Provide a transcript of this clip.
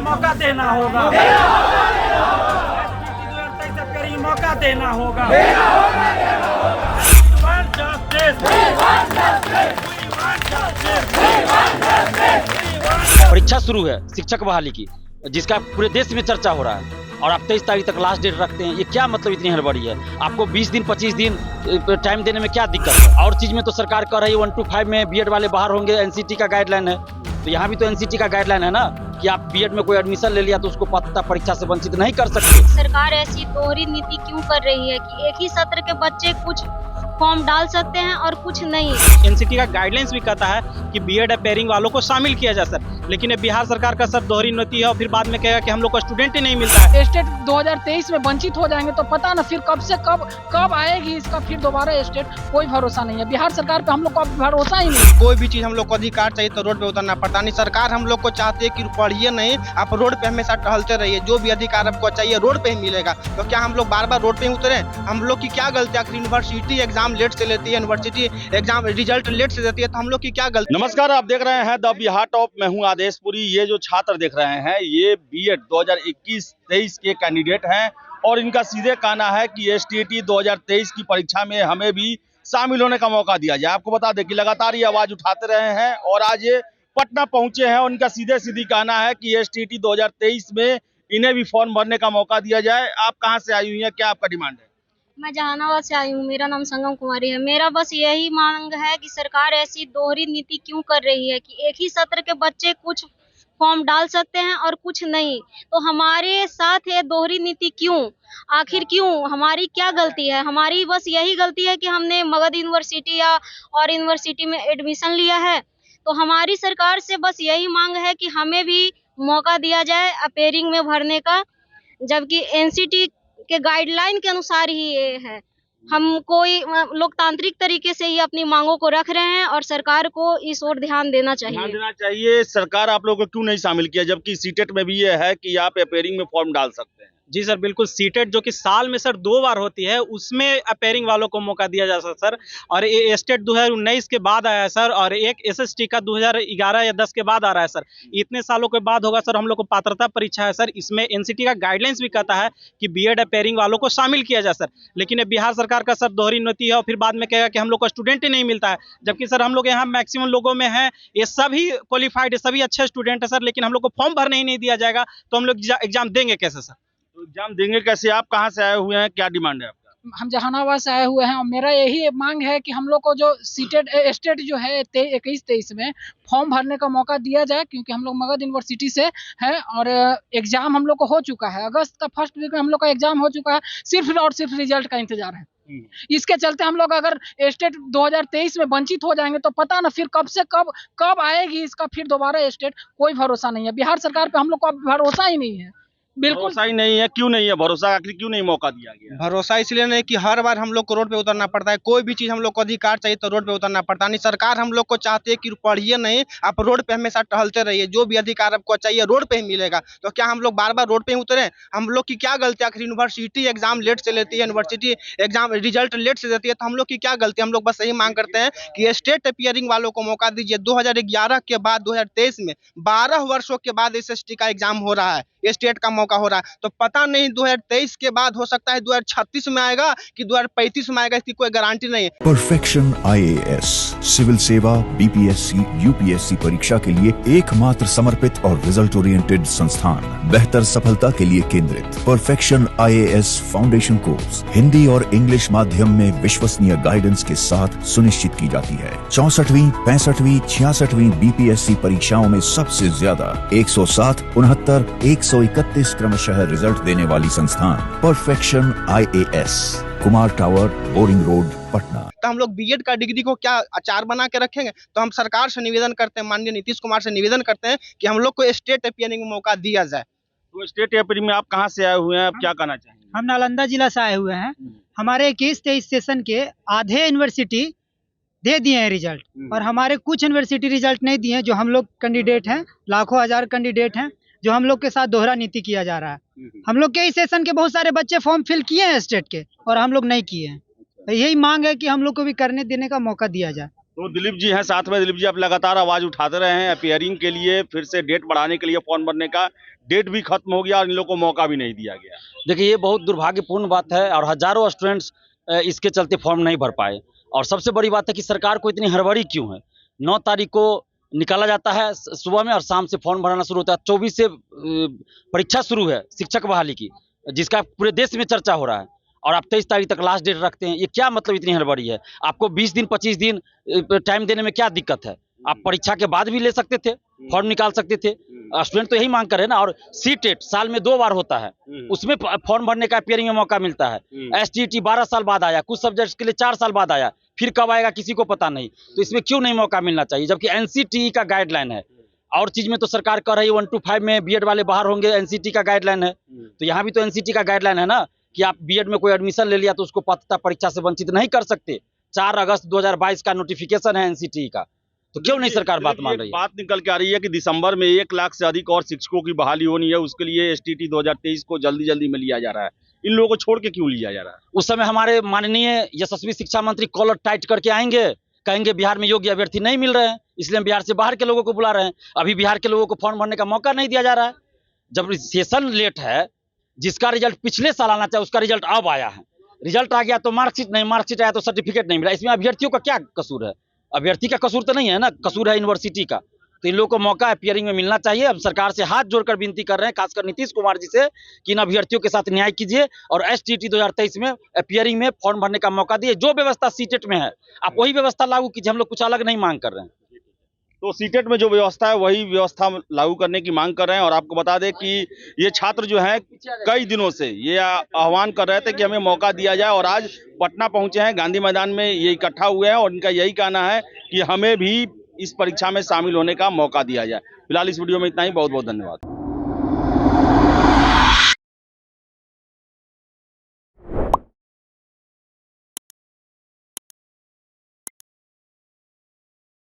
मौका देना होगा, मौका देना होगा। परीक्षा शुरू है शिक्षक बहाली की, जिसका पूरे देश में चर्चा हो रहा है, और आप 23 तारीख तक लास्ट डेट रखते हैं। ये क्या मतलब इतनी हड़बड़ी है? आपको 20 दिन 25 दिन टाइम देने में क्या दिक्कत है? और चीज़ में तो सरकार कह रही है 1 to 5 में बीएड वाले बाहर होंगे, एनसीटी का गाइडलाइन है। तो यहाँ भी तो एनसीटी का गाइडलाइन है ना कि आप बीएड में कोई एडमिशन ले लिया तो उसको पात्रता परीक्षा से वंचित नहीं कर सकते। सरकार ऐसी दोहरी नीति क्यों कर रही है कि एक ही सत्र के बच्चे कुछ फॉर्म डाल सकते हैं और कुछ नहीं। एनसीटी का गाइडलाइंस भी कहता है कि बीएड अपेयरिंग वालों को शामिल किया जाए सर, लेकिन बिहार सरकार का सर दोहरी नीति है और फिर बाद में कहेगा कि हम लोग को स्टूडेंट ही नहीं मिलता है। स्टेट 2023 में वंचित हो जाएंगे तो पता ना फिर कब से कब आएगी इसका फिर दोबारा स्टेट, कोई भरोसा नहीं है। बिहार सरकार पे हम लोग को भरोसा ही नहीं। कोई भी चीज हम लोग को अधिकार चाहिए तो रोड पे उतरना पड़ता नहीं। सरकार हम लोग को चाहती है कि पढ़िए नहीं, आप रोड पे हमेशा टहलते रहिए, जो भी अधिकार आपको चाहिए रोड पे ही मिलेगा। तो क्या हम लोग बार बार रोड पे ही उतरे? हम लोग की क्या गलती? आखिर यूनिवर्सिटी एग्जाम लेट से लेती है, यूनिवर्सिटी एग्जाम रिजल्ट लेट से देती है, तो हम लोग की क्या गलती? नमस्कार, आप देख रहे हैं द बिहार टॉप। मैं हूं आदेशपुरी। ये जो छात्र देख रहे हैं ये बीएड 2021-23 के कैंडिडेट हैं और इनका सीधे कहना है कि एसटीईटी 2023 की परीक्षा में हमें भी शामिल होने का मौका दिया जाए। आपको बता दें कि लगातार ये आवाज उठाते रहे हैं और आज ये पटना पहुंचे हैं। उनका सीधे कहना है कि एसटीईटी 2023 में इन्हें भी फॉर्म भरने का मौका दिया जाए। आप कहाँ से आई हुई हैं, क्या आपका डिमांड है? मैं जहानाबाद से आई हूँ, मेरा नाम संगम कुमारी है। मेरा बस यही मांग है कि सरकार ऐसी दोहरी नीति क्यों कर रही है कि एक ही सत्र के बच्चे कुछ फॉर्म डाल सकते हैं और कुछ नहीं। तो हमारे साथ ये दोहरी नीति क्यों? आखिर क्यों? हमारी क्या गलती है? हमारी बस यही गलती है कि हमने मगध यूनिवर्सिटी या और यूनिवर्सिटी में एडमिशन लिया है। तो हमारी सरकार से बस यही मांग है कि हमें भी मौका दिया जाए अपेयरिंग में भरने का, जबकि एनसीटी के गाइडलाइन के अनुसार ही ये है। हम कोई लोकतांत्रिक तरीके से ही अपनी मांगों को रख रहे हैं और सरकार को इस ओर ध्यान देना चाहिए। सरकार आप लोगों को क्यों नहीं शामिल किया, जबकि सीटेट में भी ये है कि आप अपेयरिंग में फॉर्म डाल सकते हैं? जी सर, बिल्कुल। सीटेट जो कि साल में सर 2 बार होती है, उसमें अपेयरिंग वालों को मौका दिया जा सकता सर। और ये स्टेट 2019 के बाद आया है सर, और एक एसएसटी का 2011 या 10 के बाद आ रहा है सर। इतने सालों के बाद होगा सर। हम लोग को पात्रता परीक्षा है सर, इसमें एनसीटी का गाइडलाइंस भी कहता है कि बीएड अपेयरिंग वालों को शामिल किया जाए सर, लेकिन बिहार सरकार का सर दोहरी नीति है और फिर बाद में कहेगा कि हम लोग को स्टूडेंट ही नहीं मिलता है। जबकि सर हम लोग यहाँ मैक्सिमम लोगों में है, ये सभी क्वालिफाइड है, सभी अच्छे स्टूडेंट है सर, लेकिन हम लोग को फॉर्म भरने ही नहीं दिया जाएगा तो हम लोग एग्जाम देंगे कैसे सर? तो एग्जाम देंगे कैसे? आप कहाँ से आए हुए हैं, क्या डिमांड है आपका? हम जहानाबाद से आए हुए हैं और मेरा यही मांग है कि हम लोग को जो सीटेट स्टेट जो है 21-23 में फॉर्म भरने का मौका दिया जाए, क्योंकि हम लोग मगध यूनिवर्सिटी से है और एग्जाम हम लोग को हो चुका है। अगस्त का फर्स्ट वीक में हम लोग का एग्जाम हो चुका है, सिर्फ और सिर्फ रिजल्ट का इंतजार है। इसके चलते हम लोग अगर स्टेट 2023 में वंचित हो जाएंगे तो पता ना फिर कब से कब आएगी इसका फिर दोबारा स्टेट, कोई भरोसा नहीं है। बिहार सरकार पे हम लोग को भरोसा ही नहीं है, बिल्कुल भरोसा ही नहीं है। क्यों नहीं है भरोसा? आखिर क्यों नहीं मौका दिया गया? भरोसा इसलिए नहीं कि हर बार हम लोग को रोड पे उतरना पड़ता है। कोई भी चीज हम लोग को अधिकार चाहिए तो रोड पे उतरना पड़ता नहीं। सरकार हम लोग को चाहती है कि पढ़िए नहीं, आप रोड पे हमेशा टहलते रहिए, जो भी अधिकार आपको चाहिए रोड पे ही मिलेगा। तो क्या हम लोग बार बार रोड पे ही उतरे? हम लोग की क्या गलती? आखिर यूनिवर्सिटी एग्जाम लेट से लेती है, यूनिवर्सिटी एग्जाम रिजल्ट लेट से देती है, तो हम लोग की क्या गलती? हम लोग बस यही मांग करते हैं कि स्टेट अपियरिंग वालों को मौका दीजिए। 2011 के बाद 2023 में 12 वर्षों के बाद एसएसटी का एग्जाम हो रहा है, स्टेट का मौका हो रहा है। तो पता नहीं 2023 के बाद हो सकता है 2036 में आएगा कि 2035 में आएगा, इसकी कोई गारंटी नहीं है। परफेक्शन आईएएस सिविल सेवा, बीपीएससी, यूपीएससी परीक्षा के लिए एकमात्र समर्पित और रिजल्ट ओरिएंटेड संस्थान, बेहतर सफलता के लिए केंद्रित। Perfection IAS foundation course Hindi और इंग्लिश माध्यम में विश्वसनीय गाइडेंस के साथ सुनिश्चित की जाती है। 64वीं, 65वीं, 66वीं बीपीएससी परीक्षाओं में सबसे ज्यादा 107, 69, 131 क्रमशः रिजल्ट देने वाली संस्थान perfection IAS, Kumar tower, boring road, Patna. तो हम लोग बीएड का डिग्री को क्या अचार बना के रखेंगे? तो हम सरकार से निवेदन करते हैं, माननीय नीतीश कुमार से निवेदन करते हैं कि हम लोग को स्टेट अपियरिंग में मौका दिया जाए। तो स्टेट अपियरिंग में आप कहाँ से आए हुए हैं, आप क्या कहना चाहेंगे? हम नालंदा जिला से आए हुए हैं। हमारे 21-23 सेशन के आधे यूनिवर्सिटी दे दिए हैं रिजल्ट, और हमारे कुछ यूनिवर्सिटी रिजल्ट नहीं दिए हैं। जो हम लोग कैंडिडेट हैं, लाखों हजार कैंडिडेट हैं, जो हम लोग के साथ दोहरा नीति किया जा रहा है। हम लोग के इस सेशन के बहुत सारे बच्चे फॉर्म फिल किए हैं स्टेट के, और हम लोग नहीं किए हैं। यही मांग है कि हम लोग को भी करने देने का मौका दिया जाए। तो दिलीप जी हैं साथ में। दिलीप जी, आप लगातार आवाज उठाते रहे हैं अपियरिंग के लिए, फिर से डेट बढ़ाने के लिए फॉर्म भरने का। डेट भी खत्म हो गया और इन लोगों को मौका भी नहीं दिया गया। देखिए, ये बहुत दुर्भाग्यपूर्ण बात है और हजारों स्टूडेंट्स इसके चलते फॉर्म नहीं भर पाए। और सबसे बड़ी बात है कि सरकार को इतनी हड़बड़ी क्यों है। 9 तारीख को निकाला जाता है सुबह में और शाम से फॉर्म भराना शुरू होता है। 24 से परीक्षा शुरू है शिक्षक बहाली की, जिसका पूरे देश में चर्चा हो रहा है, और आप 23 तारीख तक लास्ट डेट रखते हैं। ये क्या मतलब इतनी हड़बड़ी है? आपको 20 दिन 25 दिन टाइम देने में क्या दिक्कत है? आप परीक्षा के बाद भी ले सकते थे, फॉर्म निकाल सकते थे। स्टूडेंट तो यही मांग कर रहे हैं ना। और सीटेट साल में 2 बार होता है, उसमें फॉर्म भरने का अपियरिंग में मौका मिलता है। एसटीटी 12 साल बाद आया, कुछ सब्जेक्ट्स के लिए 4 साल बाद आया, फिर कब आएगा किसी को पता नहीं। तो इसमें क्यों नहीं मौका मिलना चाहिए, जबकि एनसीटीई का गाइडलाइन है। और चीज में तो सरकार कह रही है 1 to 5 में बीएड वाले बाहर होंगे, एनसीटी का गाइडलाइन है। तो यहाँ भी तो एनसीटी का गाइडलाइन है ना कि आप बीएड में कोई एडमिशन ले लिया तो उसको पात्रता परीक्षा से वंचित नहीं कर सकते। 4 अगस्त 2022 का नोटिफिकेशन है एनसीटी का। तो क्यों नहीं सरकार बात मान रही है? बात निकल के आ रही है कि दिसंबर में 1 लाख से अधिक और शिक्षकों की बहाली होनी है। उसके लिए एसटीटी 2023 को जल्दी में लिया जा रहा है। इन लोगों को छोड़ के क्यों लिया जा रहा है? उस समय हमारे माननीय यशस्वी शिक्षा मंत्री कॉलर टाइट करके आएंगे, कहेंगे बिहार में योग्य अभ्यर्थी नहीं मिल रहे हैं, इसलिए हम बिहार से बाहर के लोगों को बुला रहे हैं। अभी बिहार के लोगों को फॉर्म भरने का मौका नहीं दिया जा रहा है। जब सेशन लेट है, जिसका रिजल्ट पिछले साल आना चाहिए उसका रिजल्ट अब आया है। रिजल्ट आ गया तो मार्कशीट नहीं, मार्कशीट आया तो सर्टिफिकेट नहीं मिला। इसमें अभ्यर्थियों का क्या कसूर है? अभ्यर्थी का कसूर तो नहीं है ना, कसूर है यूनिवर्सिटी का। तो इन लोगों को मौका अपियरिंग में मिलना चाहिए। हम सरकार से हाथ जोड़कर विनती कर रहे हैं, खासकर नीतीश कुमार जी से, कि इन अभ्यर्थियों के साथ न्याय कीजिए और एसटीटी 2023 में अपियरिंग में फॉर्म भरने का मौका दिए। जो व्यवस्था सीटेट में है आप वही व्यवस्था लागू कीजिए। हम लोग कुछ अलग नहीं मांग कर रहे हैं। तो सीटेट में जो व्यवस्था है वही व्यवस्था लागू करने की मांग कर रहे हैं। और आपको बता दें कि ये छात्र जो हैं कई दिनों से ये आह्वान कर रहे थे कि हमें मौका दिया जाए, और आज पटना पहुंचे हैं, गांधी मैदान में ये इकट्ठा हुए हैं और इनका यही कहना है कि हमें भी इस परीक्षा में शामिल होने का मौका दिया जाए। फिलहाल इस वीडियो में इतना ही। बहुत बहुत धन्यवाद।